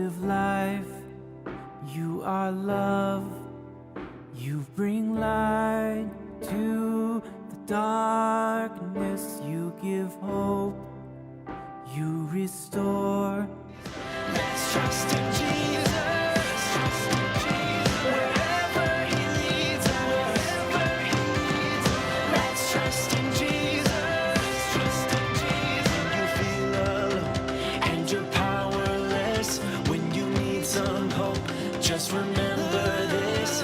of life, you are love. You bring light to the darkness, you give hope, you restore. Let's trust in Jesus. Trust in Jesus. Wherever He leads us. Wherever He leads us. Let's trust in Jesus. Trust in Jesus. When you feel alone and you're powerless, when you need some hope, just remember this: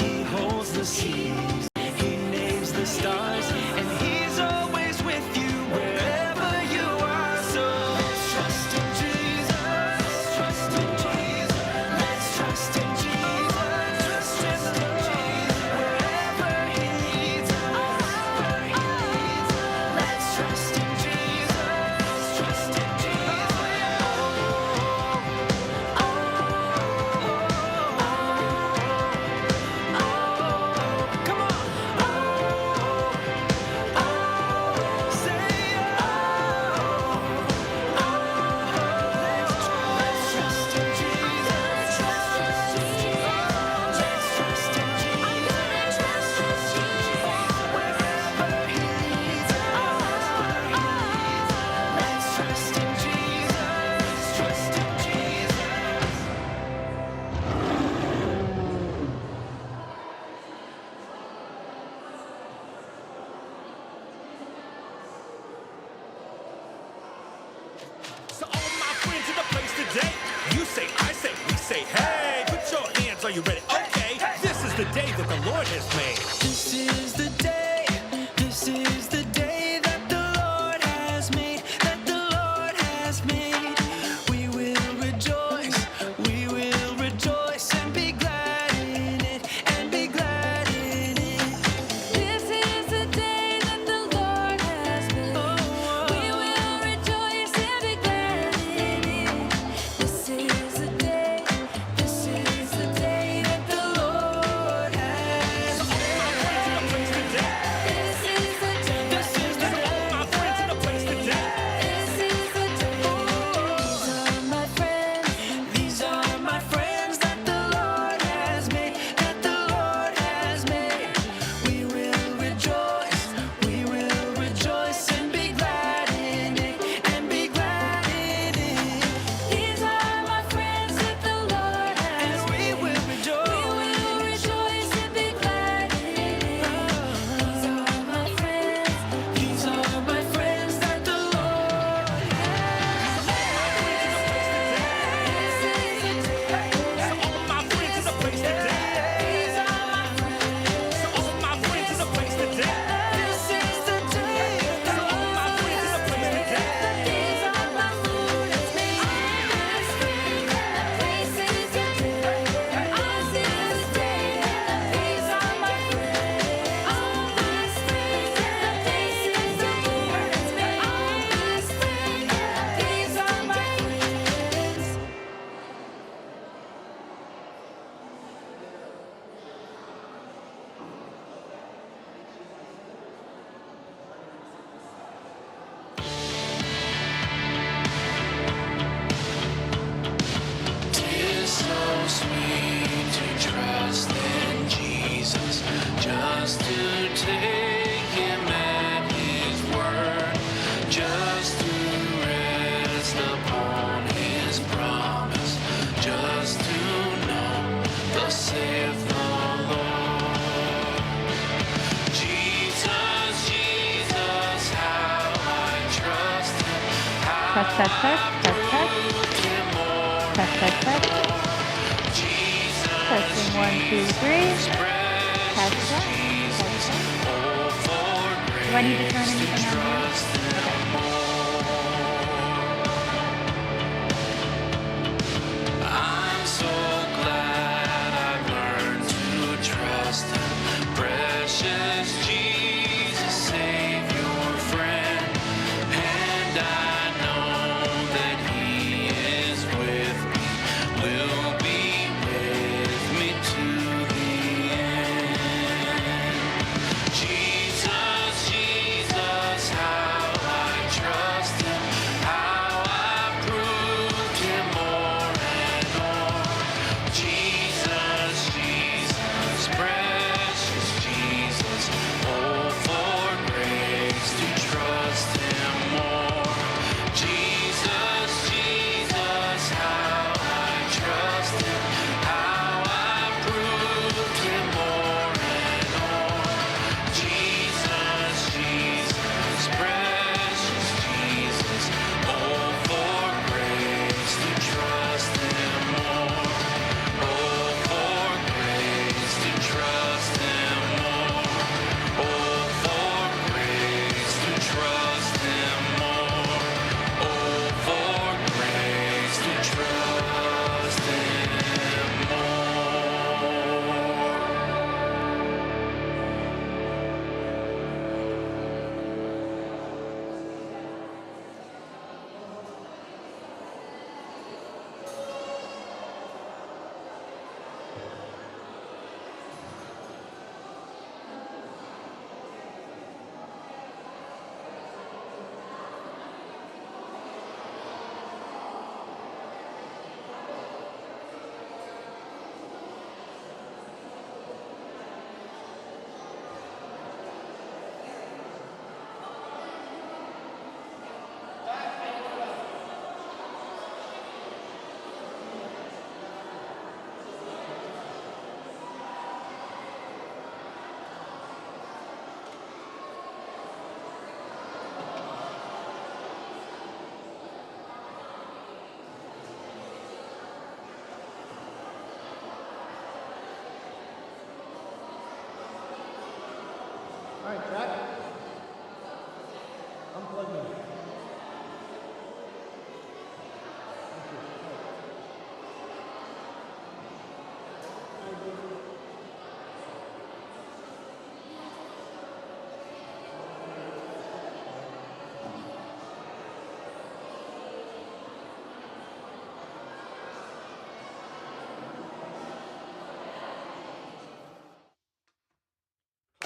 He holds the seas, He names the stars, and He's always with you wherever you are. So let's trust in Jesus. Trust in Jesus. Let's trust in Jesus. Trust in Jesus. Wherever He leads us. Wherever He leads us. Let's trust in Jesus. Trust in Jesus. Come on. Say let's trust in Jesus. Trust in Jesus. Let's trust in Jesus. Trust in Jesus. Wherever He leads us. Let's trust in Jesus. Trust in Jesus. So all my friends in the place today, you say, I say, we say, hey, put your hands, are you ready? Okay, this is the day that the Lord has made. This is the day, this is the day that the Lord has made, that the Lord has made. We will rejoice and be glad in it, and be glad in it. This is the day that the Lord has made. We will rejoice and be glad in it. This is the day that the Lord has All my friends in the place today, This is the day. this is the day. All my friends in the place today. This is the day. These are my friends. These are my friends that the Lord has made, that the Lord has made. We will rejoice and be glad in it, and be glad in it. These are my friends that the Lord has And we will We rejoice. will rejoice and be glad in it. These are my friends. These are my friends that the Lord All my friends in the place today. These are my friends. So all my friends in the place today. This is the day. So all my friends in the place today. These are my Lord has made. This spring, the place is your day. This is the day. These are my friends. All this spring, the place is the Lord has made. All this spring, these are my friends. Tis so sweet to trust in Jesus, just to take Him at His word, just to rest upon His promise, just to know, thus saith the Lord. Jesus, Jesus, how I trust Him, how Test, test, test, test, test, proved Him more test, test, test. Jesus, Testing 1, 2, 3. Test, test, test, test. Do I need to turn anything on here? I'm so glad I've learned to trust Him. Precious Jesus, Savior, friend, and I know that He is with me, will be with me to the end. Jesus, Jesus, how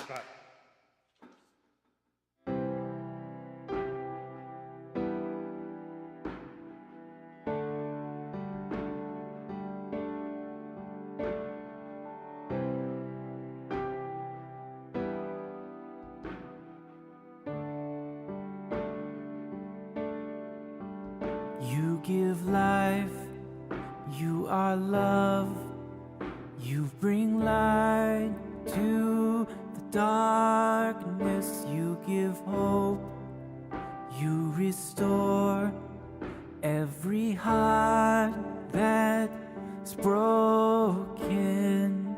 Cut. You give life, you are love, you bring light to the darkness, you give hope, you restore every heart that's broken.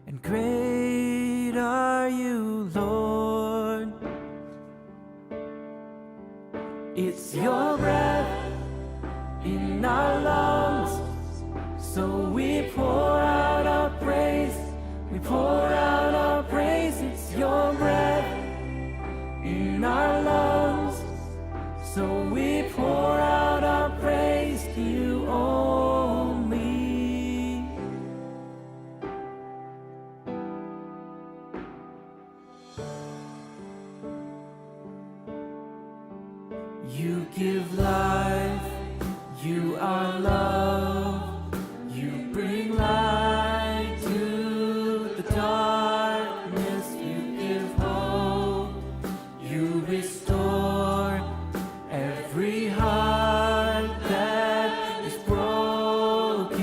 And great are you, Lord. It's your breath in our lungs, so we pour out our praise. We pour out our praise. It's your breath in our lungs, so we pour out our praise to you only. You give life, you are love, you bring light to the darkness, you give hope, you restore every heart that is broken.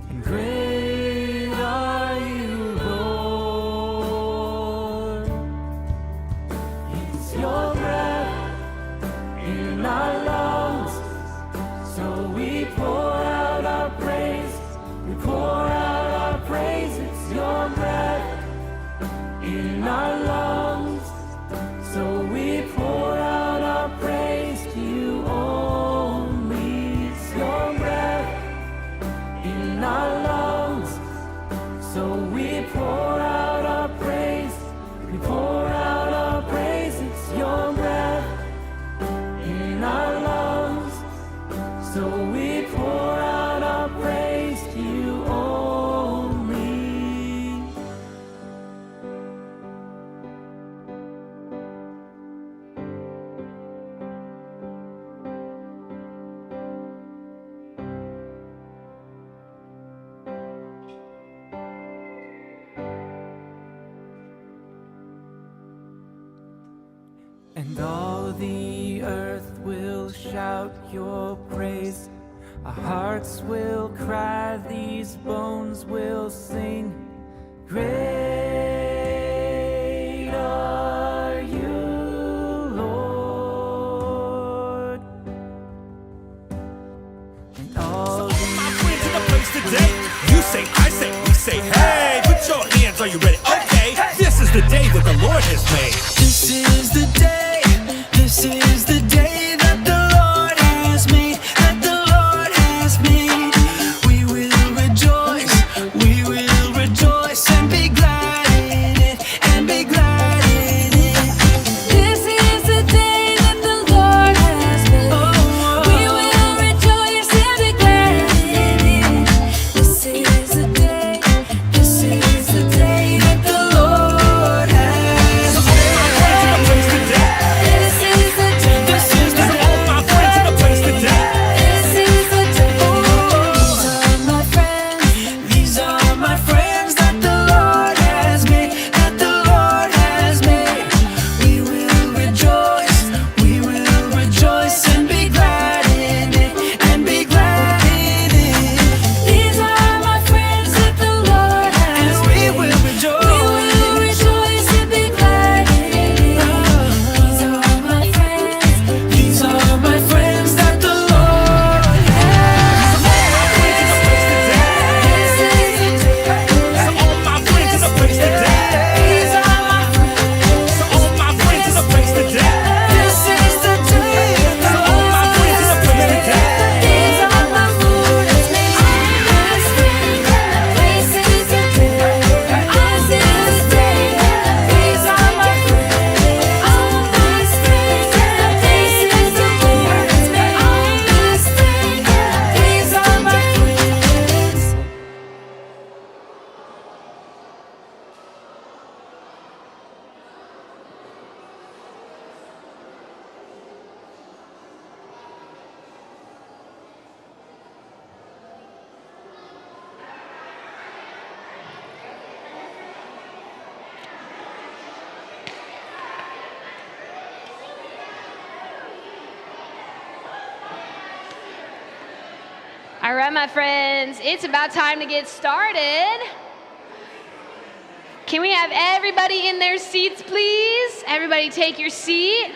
And great are you, Lord. It's your breath in our lungs, so we pour out our praise. We pour out our praise. It's your breath in our lungs, so we pour out our praise to you only. It's your breath in our lungs, so we pour out our praise. We pour out our praise. It's your breath in our lungs, so we pour out our praise to you only. And all the earth will shout your praise. Our hearts will cry, these bones will sing. Great are you, Lord. And all All my friends in the place today. You say, I say, we say, hey, put your hands, are you ready? Okay, this is the day that the Lord has made. This is the day, this is the day that the Lord has made, that the Lord has made. We will rejoice and be glad in it, and be glad in it. This is the day that the Lord has made. We will rejoice and be glad in it. This is the day that the Lord has made. All my friends in the place today. All right, my friends, it's about time to get started. Can we have everybody in their seats, please? Everybody take your seat.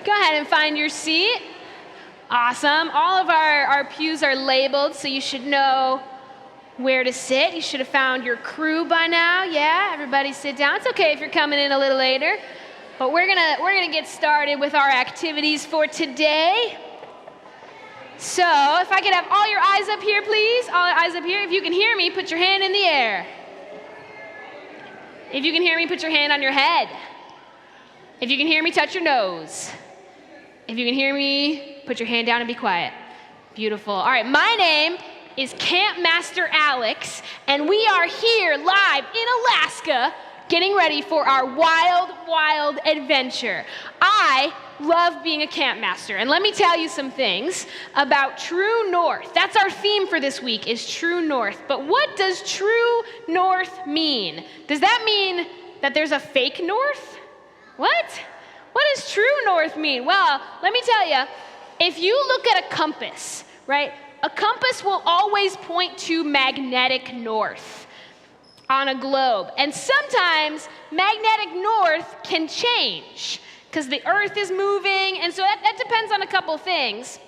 Go ahead and find your seat. Awesome. All of our pews are labeled, so you should know where to sit. You should have found your crew by now. Yeah, everybody sit down. It's okay if you're coming in a little later. But we're gonna get started with our activities for today. So if I could have all your eyes up here, please. All eyes up here. If you can hear me, put your hand in the air. If you can hear me, put your hand on your head. If you can hear me, touch your nose. If you can hear me, put your hand down and be quiet. Beautiful. All right, my name is Camp Master Alex, and we are here live in Alaska getting ready for our wild, wild adventure. I love being a camp master, and let me tell you some things about True North. That's our theme for this week, is True North. But what does True North mean? Does that mean that there's a fake north? What? What does True North mean? Well, let me tell you, if you look at a compass, right, a compass will always point to magnetic north on a globe. And sometimes magnetic north can change because the earth is moving, and so that depends on a couple things.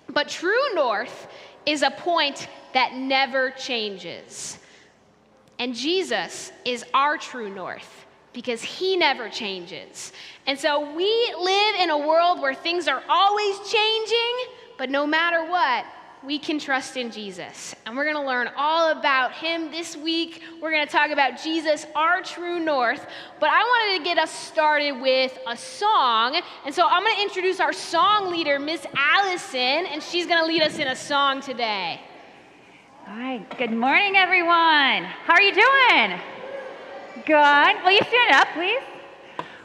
But true north is a point that never changes. And Jesus is our true north because he never changes. And so we live in a world where things are always changing, but no matter what, we can trust in Jesus. And we're going to learn all about him this week. We're going to talk about Jesus, our true north. But I wanted to get us started with a song. And so I'm going to introduce our song leader, Miss Allison, and she's going to lead us in a song today. All right, good morning, everyone. How are you doing? Good. Will you stand up, please?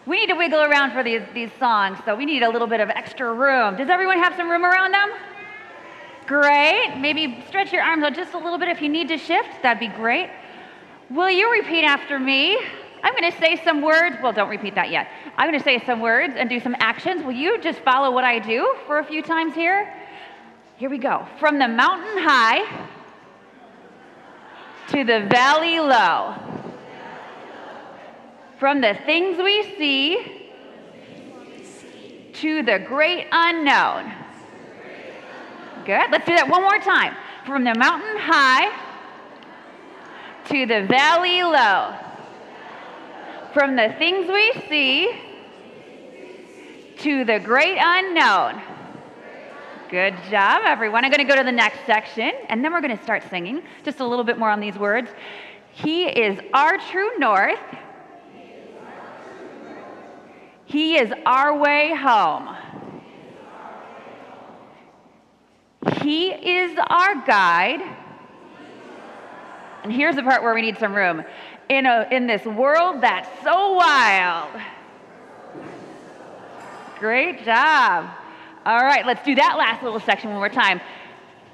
We need to wiggle around for these songs, so we need a little bit of extra room. Does everyone have some room around them? Great. Maybe stretch your arms out just a little bit if you need to shift. That'd be great. Will you repeat after me? I'm going to say some words. Well, don't repeat that yet. I'm going to say some words and do some actions. Will you just follow what I do for a few times here? Here we go. From the mountain high to the valley low. From the things we see to the great unknown. Good. Let's do that one more time. From the mountain high to the valley low. From the things we see to the great unknown. Good job, everyone. I'm going to go to the next section, and then we're going to start singing. Just a little bit more on these words. He is our true north. He is our way home. He is our guide. And here's the part where we need some room. In this world that's so wild. Great job. All right, let's do that last little section one more time.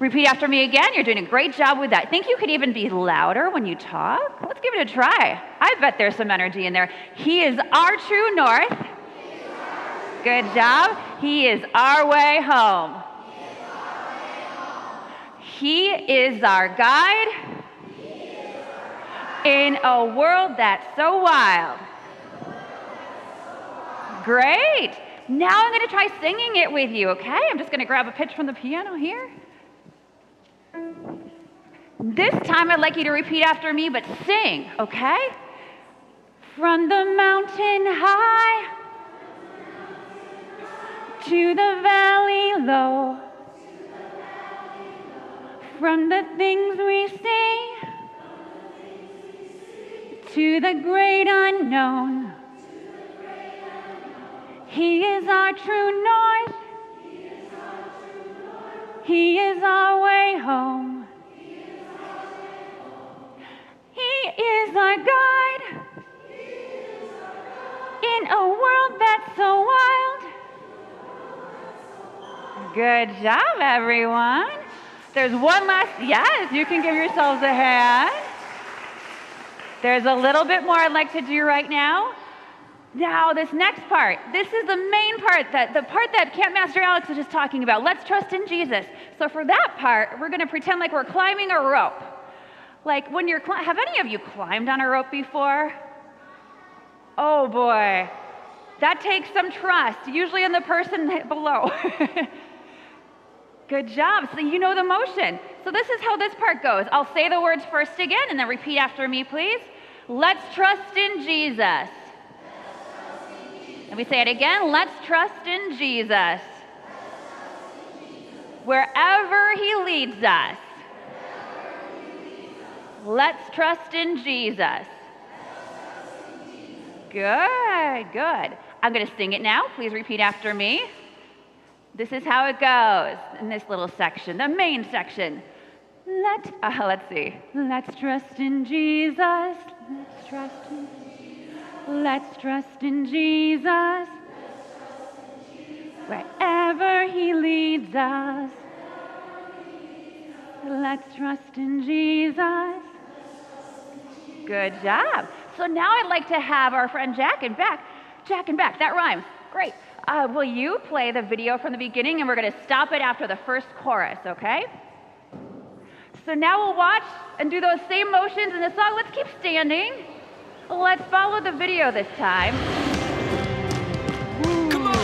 Repeat after me again. You're doing a great job with that. Think you could even be louder when you talk? Let's give it a try. I bet there's some energy in there. He is our true north. Good job. He is our way home. He is our guide in a world that's so wild. Great. Now I'm going to try singing it with you, okay? I'm just going to grab a pitch from the piano here. This time I'd like you to repeat after me, but sing, okay? From the mountain high to the valley low. From the things we see to the great unknown. He is our true north. He is our way home. He is our guide in a world that's so wild. Good job, everyone. There's one last, yes, you can give yourselves a hand. There's a little bit more I'd like to do right now. Now, this next part, this is the main part, the part that Camp Master Alex was just talking about. Let's trust in Jesus. So for that part, we're going to pretend like we're climbing a rope. Like when you're, have any of you climbed on a rope before? Oh boy, that takes some trust, usually in the person below. Good job, so you know the motion. So this is how this part goes. I'll say the words first again and then repeat after me, please. Let's trust in Jesus. And we say it again, let's trust in Jesus. Wherever he leads us. Let's trust in Jesus. Good, good. I'm going to sing it now. Please repeat after me. This is how it goes in this little section, the main section. Let's see. Let's trust in Jesus. Let's trust in Let's trust in Jesus. Wherever he leads us. Let's trust in Jesus. Good job. So now I'd like to have our friend Jack and back. That rhymes. Great. Will you play the video from the beginning, and we're going to stop it after the first chorus, okay? So now we'll watch and do those same motions in the song. Let's keep standing. Let's follow the video this time. Come on.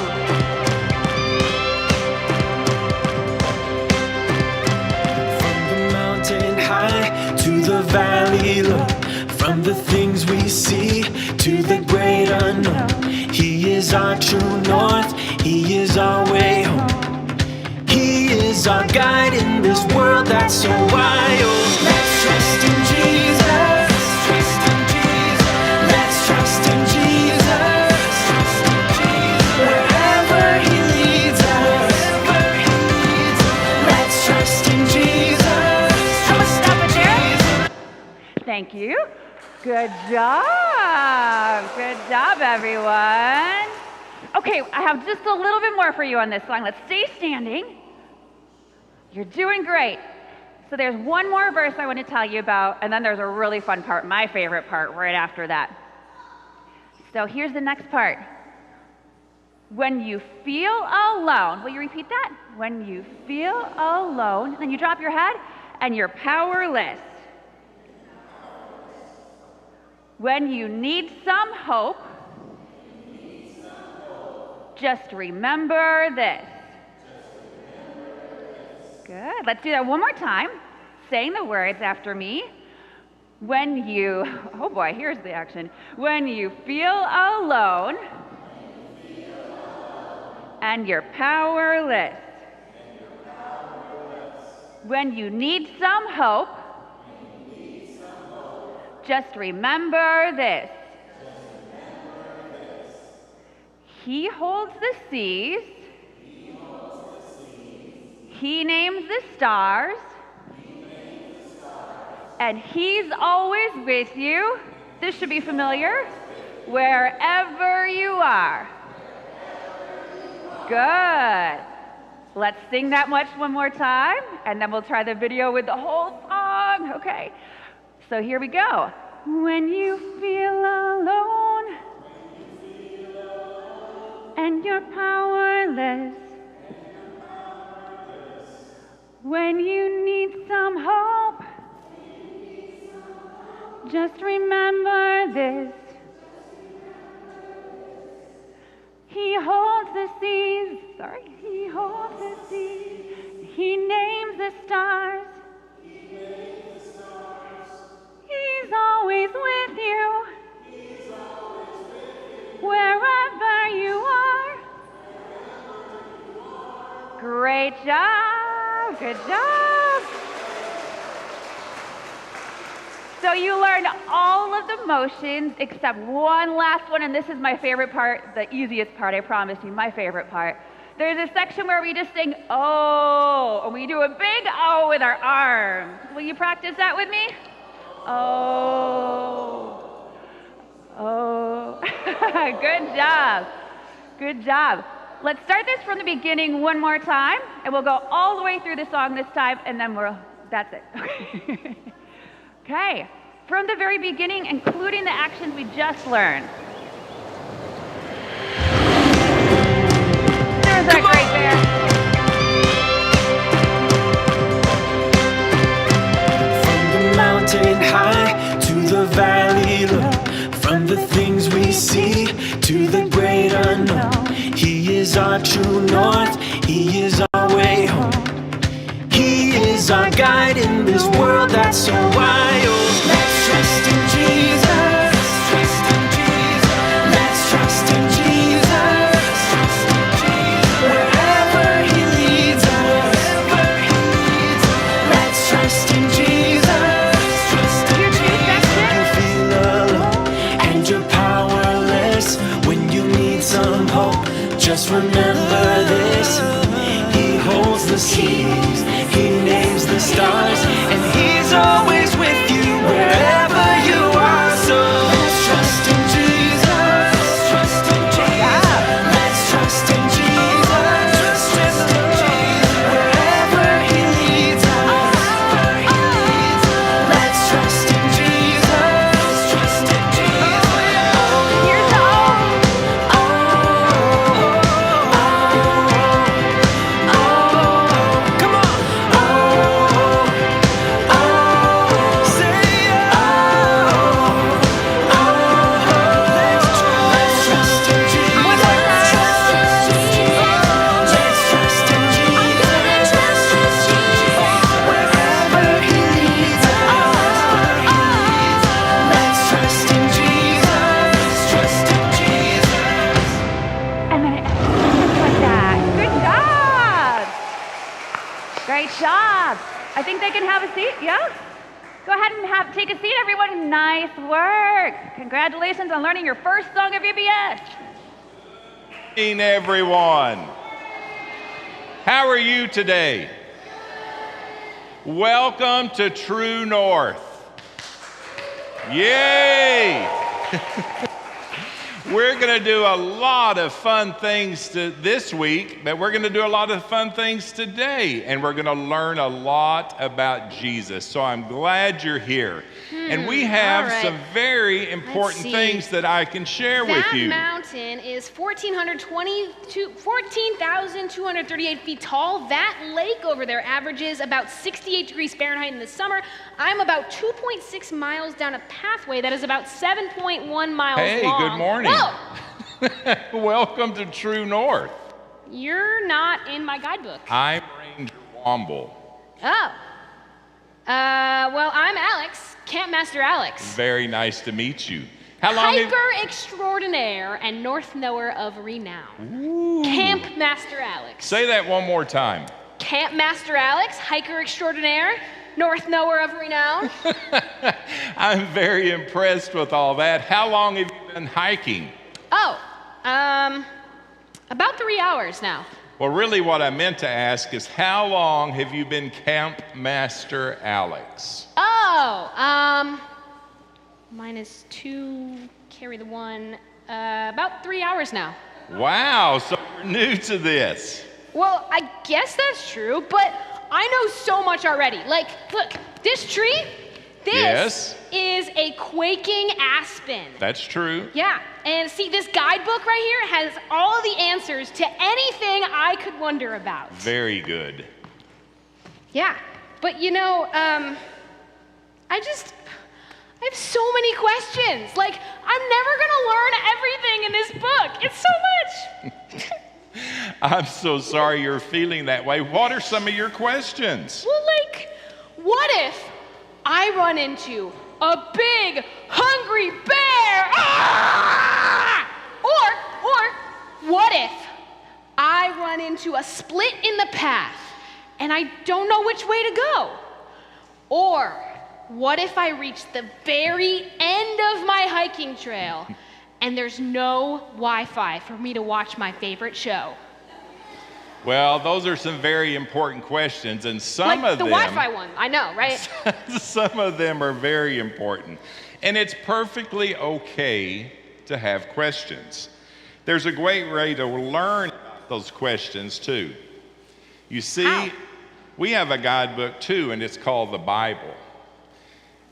From the mountain high to the valley low, from the things we see to the great unknown, he is our true north, he is our way home. He is our guide in this world that's so wild. Let's trust in Jesus. Trust in Jesus. Let's trust in Jesus. Wherever he leads us. Let's trust in Jesus. I'm gonna stop it there. Thank you. Good job. Good job, everyone. Okay, I have just a little bit more for you on this song. Let's stay standing. You're doing great. So there's one more verse I want to tell you about, and then there's a really fun part, my favorite part, right after that. So here's the next part. When you feel alone, will you repeat that? When you feel alone, then you drop your head and you're powerless. When you need some hope, just remember this. Good. Let's do that one more time. Saying the words after me. When you, oh boy, here's the action. When you feel alone and you're powerless. When you need some hope, just remember this. He holds the seas. He names the stars. And he's always with you. This should be familiar. Wherever you are. Good. Let's sing that much one more time, and then we'll try the video with the whole song. Okay. So here we go. When you feel alone and you're powerless. When you need some hope, just remember this. He holds the seas. He holds the seas. He names the stars. He's always with you. Wherever you are. Great job. Good job. So you learned all of the motions except one last one, and this is my favorite part, the easiest part, I promise you, my favorite part. There's a section where we just sing, oh, and we do a big oh with our arms. Will you practice that with me? Oh, oh, good job, good job. Let's start this from the beginning one more time, and we'll go all the way through the song this time, and then that's it. Okay. Okay, from the very beginning, including the actions we just learned. is our true north. He is our way home. He is our guide in this world that's so wild. Let's trust in Jesus. Trust in Jesus. Let's trust in Jesus. Trust in Jesus. Wherever He leads us. Let's trust in Jesus. Trust in Jesus. You feel alone and you're powerless when you need some hope. Just remember this. He holds the seas. He names the stars, and He's always with you wherever you are. So let's trust in Jesus. Trust in Jesus. Let's trust in Jesus. Trust in Jesus. Wherever He leads us. Let's trust in Jesus. Trust in Jesus. Here's the O. Come on. And then just like that. Good job. Great job. I think they can have a seat. Yeah? Go ahead and take a seat, everyone. Nice work. Congratulations on learning your first song of VBS. Evening, everyone. How are you today? Welcome to True North. Yay! We're going to do a lot of fun things this week, but we're going to do a lot of fun things today, and we're going to learn a lot about Jesus. So I'm glad you're here. And we have all right. some very important see. things that I can share with That you. mountain is 14,238 feet tall. That lake over there averages about 68 degrees Fahrenheit in the summer. I'm about 2.6 miles down a pathway that is about 7.1 miles Hey, long. good morning. Whoa! Welcome to True North. You're not in my guidebook. I'm Ranger Womble. Oh. Well, I'm Alex, Camp Master Alex. Very nice to meet you. How long have Hiker extraordinaire and North Knower of renown. Camp Master Alex. Say that one more time. Camp Master Alex, hiker extraordinaire, North Knower of renown. I'm very impressed with all that. How long have you been hiking? Oh, about 3 hours now. Well, really what I meant to ask is how long have you been Camp Master Alex? Oh, minus 2, carry the 1, about 3 hours now. Wow, so you're new to this. Well, I guess that's true, but I know so much already. Like, look, this tree, this Yes. is a quaking aspen. That's true. Yeah, and see, this guidebook right here has all the answers to anything I could wonder about. Very good. Yeah, but you know, I have so many questions. Like, I'm never gonna learn everything in this book. It's so much. I'm so sorry you're feeling that way. What are some of your questions? Well, like, what if I run into a big, hungry bear? Ah! Or, what if I run into a split in the path and I don't know which way to go? Or, what if I reach the very end of my hiking trail and there's no Wi-Fi for me to watch my favorite show? Well, those are some very important questions, and some Like of the them... Wi-Fi one, I know, right? Some of them are very important. And it's perfectly okay to have questions. There's a great way to learn those questions too. You see, How? we have a guidebook too, and it's called the Bible.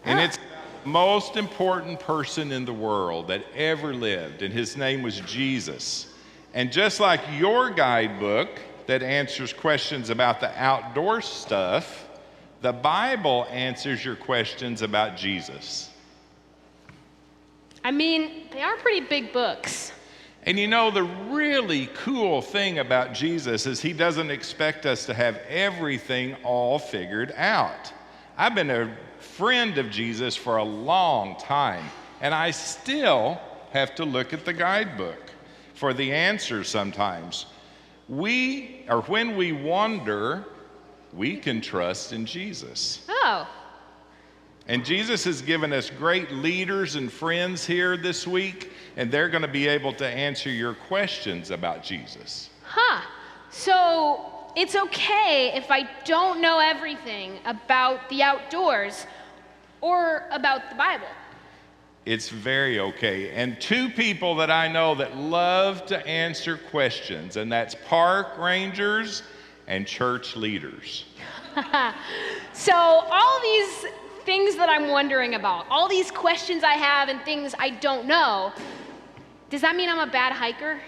And it's the most important person in the world that ever lived, and his name was Jesus. And just like your guidebook that answers questions about the outdoor stuff, the Bible answers your questions about Jesus. I mean, they are pretty big books. And you know, the really cool thing about Jesus is he doesn't expect us to have everything all figured out. I've been a friend of Jesus for a long time, and I still have to look at the guidebook for the answers sometimes. When we wonder, we can trust in Jesus. Oh, And Jesus has given us great leaders and friends here this week, and they're going to be able to answer your questions about Jesus. So it's okay if I don't know everything about the outdoors or about the Bible. It's very okay. And two people that I know that love to answer questions, and that's park rangers and church leaders. So all these things that I'm wondering about, all these questions I have and things I don't know, does that mean I'm a bad hiker?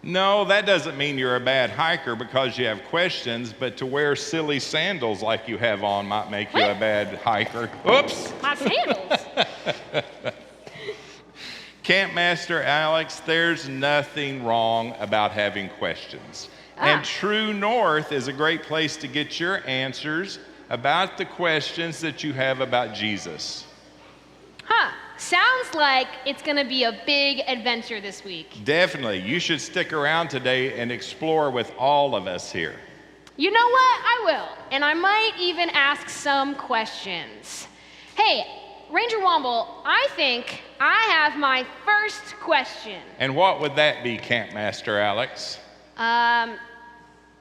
No, that doesn't mean you're a bad hiker because you have questions, but to wear silly sandals like you have on might make you a bad hiker. Oops! My sandals. Campmaster Alex, there's nothing wrong about having questions. And True North is a great place to get your answers about the questions that you have about Jesus. Sounds like it's gonna be a big adventure this week. Definitely. You should stick around today and explore with all of us here. You know what? I will. And I might even ask some questions. Hey, Ranger Womble, I think I have my first question. And what would that be, Campmaster Alex?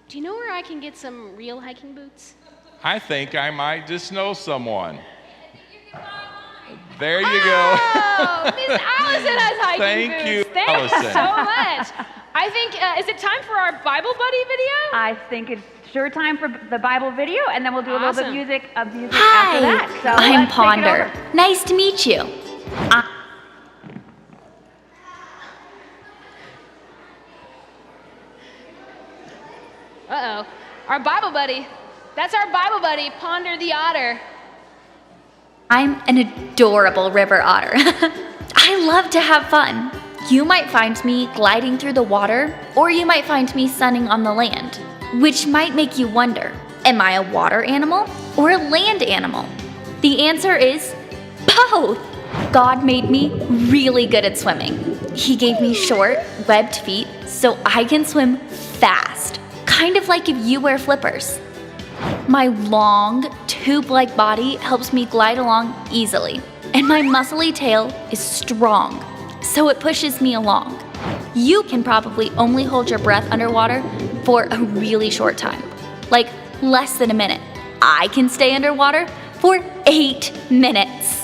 Do you know where I can get some real hiking boots? I think I might just know someone. There you go. Oh, Miss Allison has hiking Thank boots. you, Thank Allison. you so much. I think, is it time for our Bible Buddy video? I think it's sure time for the Bible video, and then we'll do a little bit Awesome. music after Hi, that. So I'm let's take it Ponder. over. Nice to meet you. Uh-oh. Our Bible Buddy. That's our Bible Buddy, Ponder the Otter. I'm an adorable river otter. I love to have fun. You might find me gliding through the water, or you might find me sunning on the land, which might make you wonder, am I a water animal or a land animal? The answer is both. God made me really good at swimming. He gave me short, webbed feet so I can swim fast, kind of like if you wear flippers. My long, tube-like body helps me glide along easily, and my muscly tail is strong, so it pushes me along. You can probably only hold your breath underwater for a really short time, like less than a minute. I can stay underwater for 8 minutes.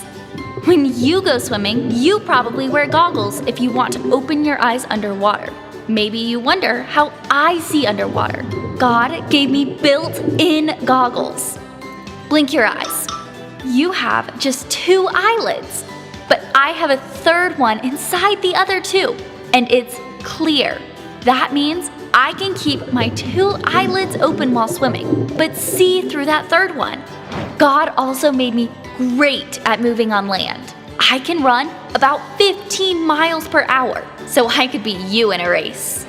When you go swimming, you probably wear goggles if you want to open your eyes underwater. Maybe you wonder how I see underwater. God gave me built-in goggles. Blink your eyes. You have just 2 eyelids, but I have a third one inside the other 2, and it's clear. That means I can keep my 2 eyelids open while swimming, but see through that third one. God also made me great at moving on land. I can run about 15 miles per hour, so I could beat you in a race.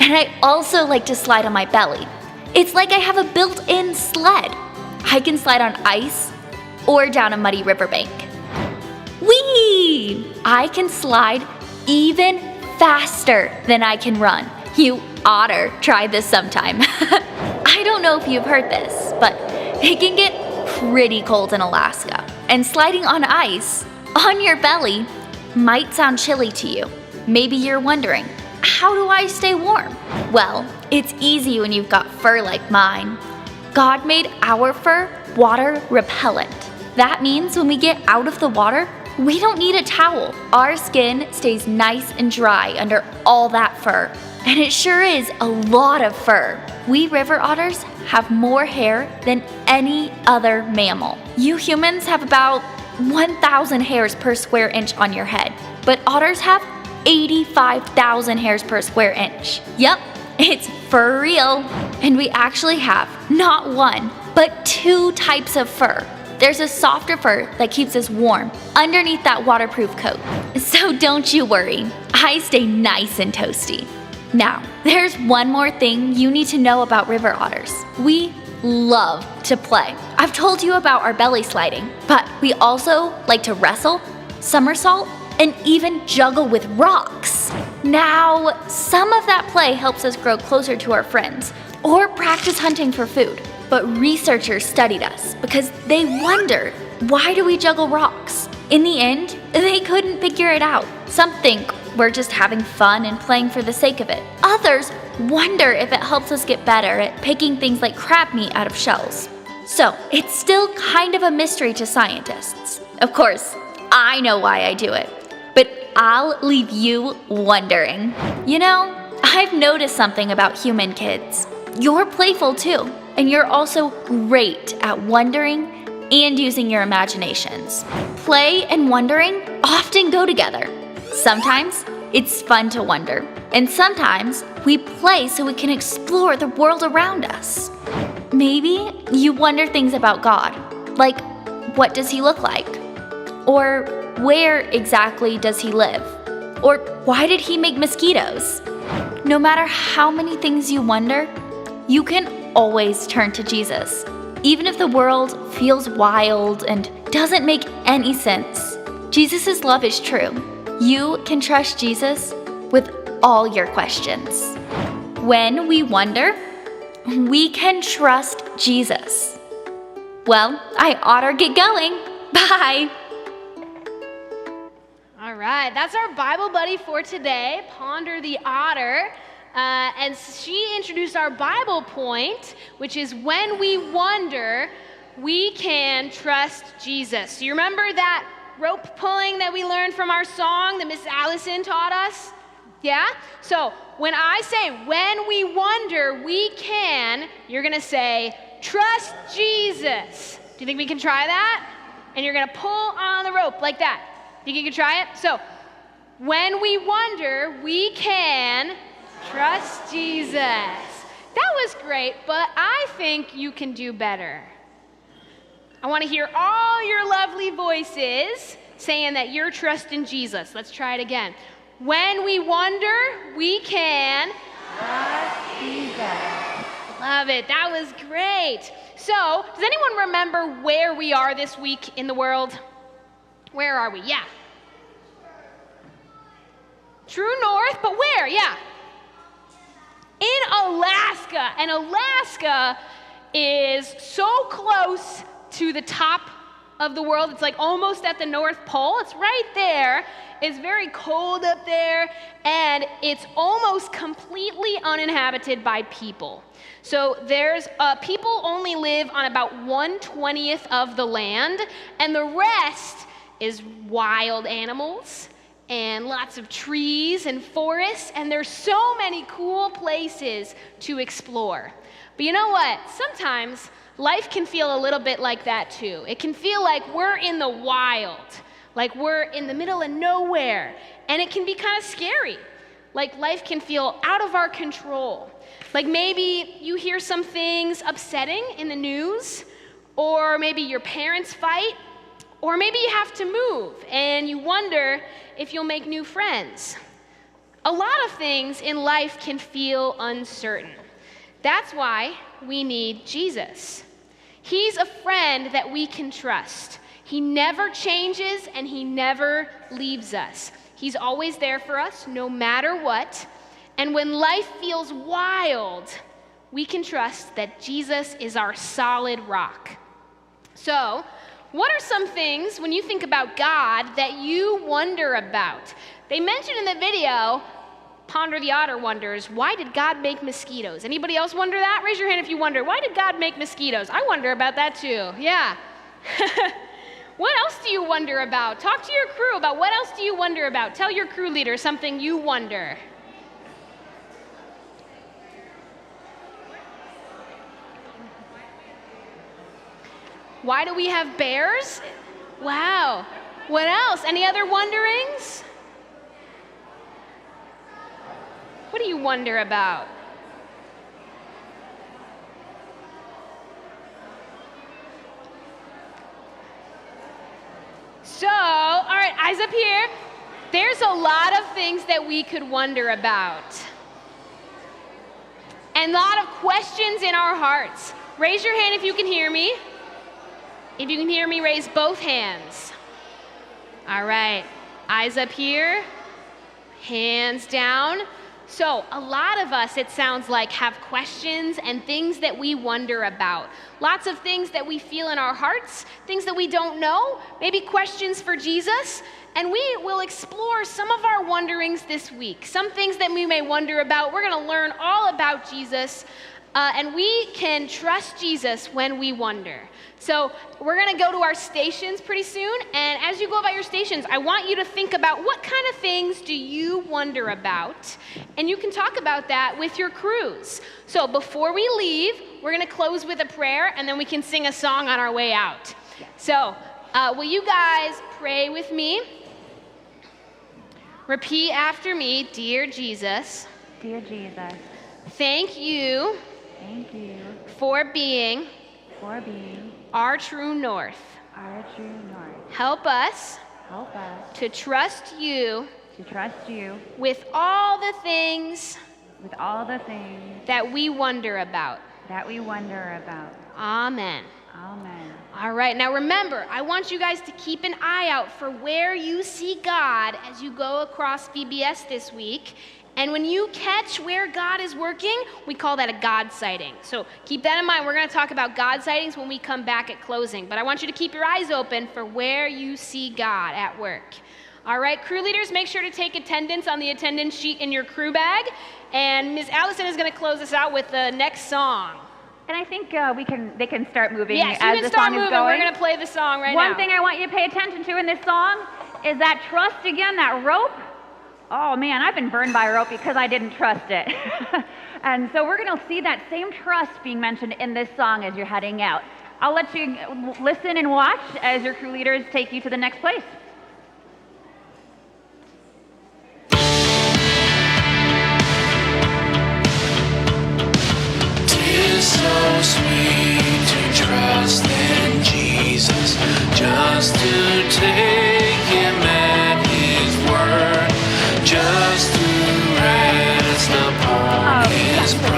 And I also like to slide on my belly. It's like I have a built-in sled. I can slide on ice or down a muddy riverbank. Whee! I can slide even faster than I can run. You otter, try this sometime. I don't know if you've heard this, but it can get pretty cold in Alaska. And sliding on ice on your belly might sound chilly to you. Maybe you're wondering, how do I stay warm? Well, it's easy when you've got fur like mine. God made our fur water repellent. That means when we get out of the water, we don't need a towel. Our skin stays nice and dry under all that fur. And it sure is a lot of fur. We river otters have more hair than any other mammal. You humans have about 1,000 hairs per square inch on your head, but otters have 85,000 hairs per square inch. Yep, it's for real. And we actually have not 1, but 2 types of fur. there's a softer fur that keeps us warm underneath that waterproof coat. So don't you worry, I stay nice and toasty. Now, there's one more thing you need to know about river otters. We love to play. I've told you about our belly sliding, but we also like to wrestle, somersault, and even juggle with rocks. Now, some of that play helps us grow closer to our friends or practice hunting for food. But researchers studied us because they wondered, why do we juggle rocks? In the end, they couldn't figure it out. Some think we're just having fun and playing for the sake of it. Others wonder if it helps us get better at picking things like crab meat out of shells. So, it's still kind of a mystery to scientists. Of course, I know why I do it, but I'll leave you wondering. You know, I've noticed something about human kids. You're playful too, and you're also great at wondering and using your imaginations. Play and wondering often go together. Sometimes it's fun to wonder, and sometimes we play so we can explore the world around us. Maybe you wonder things about God, like what does he look like? Or where exactly does he live? Or why did he make mosquitoes? No matter how many things you wonder, you can always turn to Jesus. Even if the world feels wild and doesn't make any sense, Jesus' love is true. You can trust Jesus with all your questions. When we wonder, we can trust Jesus. Well, I oughter get going. Bye. All right, that's our Bible buddy for today, Ponder the Otter. And she introduced our Bible point, which is when we wonder, we can trust Jesus. So you remember that rope pulling that we learned from our song that Miss Allison taught us? Yeah? So when I say, when we wonder, we can, you're going to say, trust Jesus. Do you think we can try that? And you're going to pull on the rope like that. Think you can try it? So when we wonder, we can trust Jesus. That was great, but I think you can do better. I want to hear all your lovely voices saying that you're trusting Jesus. Let's try it again. When we wonder, we can trust Jesus. Love it. That was great. So, does anyone remember where we are this week in the world? Where are we? Yeah. True north, but where? Yeah. In Alaska. And Alaska is so close to the top of the world. It's like almost at the North Pole. It's right there. It's very cold up there, and it's almost completely uninhabited by people. So there's people only live on about 1/20th of the land, and the rest is wild animals and lots of trees and forests, and there's so many cool places to explore. But you know what? Sometimes life can feel a little bit like that too. It can feel like we're in the wild, like we're in the middle of nowhere, and it can be kind of scary. Like life can feel out of our control. Like maybe you hear some things upsetting in the news, or maybe your parents fight, or maybe you have to move and you wonder if you'll make new friends. A lot of things in life can feel uncertain. That's why we need Jesus. He's a friend that we can trust. He never changes and he never leaves us. He's always there for us, no matter what. And when life feels wild, we can trust that Jesus is our solid rock. So, what are some things, when you think about God, that you wonder about? They mentioned in the video, Ponder the Otter wonders, why did God make mosquitoes? Anybody else wonder that? Raise your hand if you wonder, why did God make mosquitoes? I wonder about that too, yeah. What else do you wonder about? Talk to your crew about what else do you wonder about. Tell your crew leader something you wonder. Why do we have bears? Wow. What else? Any other wonderings? What do you wonder about? eyes up here. There's a lot of things that we could wonder about. And a lot of questions in our hearts. Raise your hand if you can hear me. If you can hear me, raise both hands. All right, eyes up here, hands down. So a lot of us, it sounds like, have questions and things that we wonder about. Lots of things that we feel in our hearts, things that we don't know, maybe questions for Jesus. And we will explore some of our wonderings this week, some things that we may wonder about. We're going to learn all about Jesus, and we can trust Jesus when we wonder. So we're going to go to our stations pretty soon, and as you go about your stations, I want you to think about what kind of things do you wonder about, and you can talk about that with your crews. So before we leave, we're going to close with a prayer, and then we can sing a song on our way out. So will you guys pray with me? Repeat after me, dear Jesus. Dear Jesus, Thank you thank you for being for being our true north. our true north. Help us Help us to trust you to trust you with all the things with all the things that we wonder about. that we wonder about. Amen. Amen. All right, now remember, I want you guys to keep an eye out for where you see God as you go across VBS this week. And when you catch where God is working, we call that a God sighting. So keep that in mind. We're going to talk about God sightings when we come back at closing. But I want you to keep your eyes open for where you see God at work. All right, crew leaders, make sure to take attendance on the attendance sheet in your crew bag. And Ms. Allison is going to close us out with the next song. And I think they can start moving Yes, you as can the start song moving. is going. We're going to play the song right now. One thing I want you to pay attention to in this song is that trust again, that rope. Oh man, I've been burned by a rope because I didn't trust it. And so we're going to see that same trust being mentioned in this song as you're heading out. I'll let you listen and watch as your crew leaders take you to the next place. Tis so sweet to trust in Jesus, just to take him at his word, just to rest upon his promise.